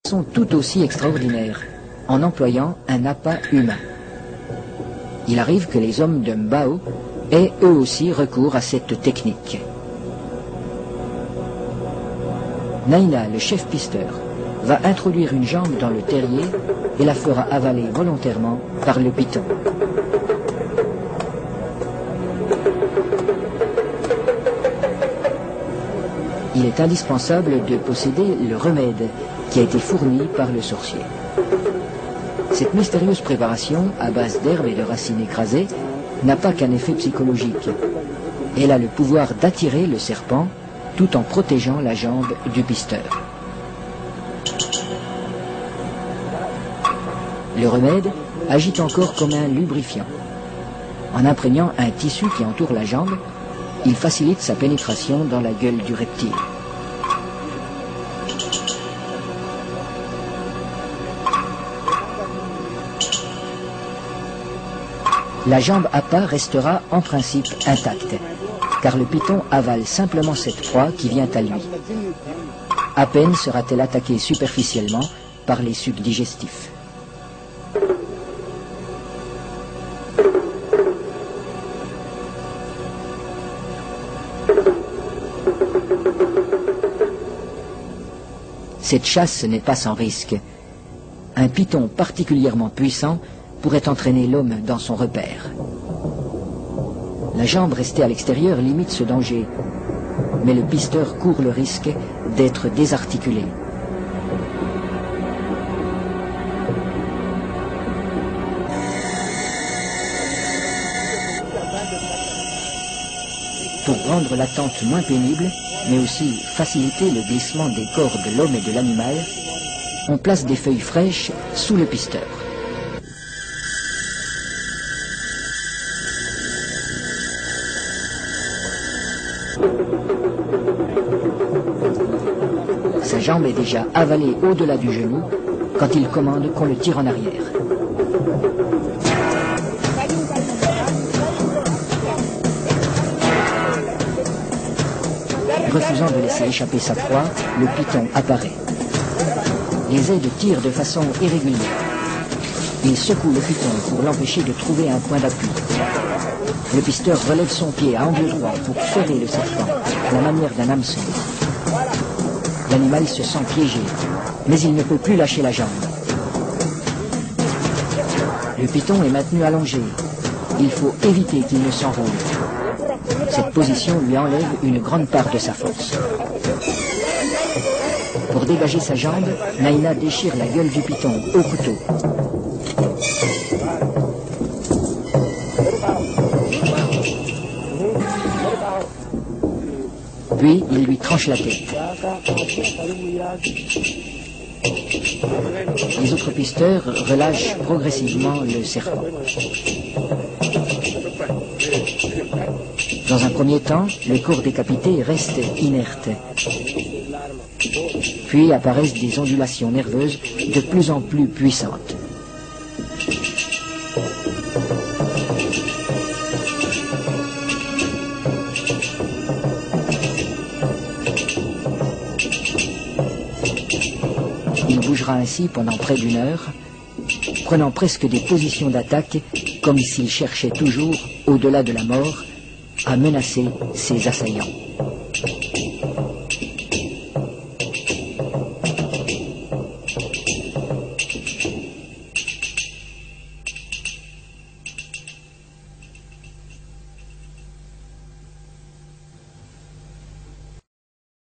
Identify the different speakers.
Speaker 1: sont tout aussi extraordinaires, en employant un appât humain. Il arrive que les hommes de Mbao aient eux aussi recours à cette technique. Naina, le chef pisteur, va introduire une jambe dans le terrier et la fera avaler volontairement par le python. Il est indispensable de posséder le remède qui a été fourni par le sorcier. Cette mystérieuse préparation, à base d'herbes et de racines écrasées, n'a pas qu'un effet psychologique. Elle a le pouvoir d'attirer le serpent tout en protégeant la jambe du pisteur. Le remède agit encore comme un lubrifiant. En imprégnant un tissu qui entoure la jambe, il facilite sa pénétration dans la gueule du reptile. La jambe appât restera en principe intacte, car le python avale simplement cette proie qui vient à lui. À peine sera-t-elle attaquée superficiellement par les sucs digestifs. Cette chasse n'est pas sans risque. Un python particulièrement puissant pourrait entraîner l'homme dans son repère. La jambe restée à l'extérieur limite ce danger, mais le pisteur court le risque d'être désarticulé. Pour rendre l'attente moins pénible, mais aussi faciliter le glissement des corps de l'homme et de l'animal, on place des feuilles fraîches sous le pisteur. Sa jambe est déjà avalée au-delà du genou quand il commande qu'on le tire en arrière. Refusant de laisser échapper sa proie, le python apparaît. Les aides tirent de façon irrégulière. Il secoue le python pour l'empêcher de trouver un point d'appui. Le pisteur relève son pied à angle droit pour ferrer le serpent, à la manière d'un hameçon. L'animal se sent piégé, mais il ne peut plus lâcher la jambe. Le python est maintenu allongé. Il faut éviter qu'il ne s'enroule. Cette position lui enlève une grande part de sa force. Pour dégager sa jambe, Naina déchire la gueule du python au couteau. Puis, il lui tranche la tête. Les autres pisteurs relâchent progressivement le serpent. Dans un premier temps, le corps décapité reste inerte. Puis apparaissent des ondulations nerveuses de plus en plus puissantes. Il bougera ainsi pendant près d'une heure, prenant presque des positions d'attaque, comme s'il cherchait toujours, au-delà de la mort, à menacer ses assaillants.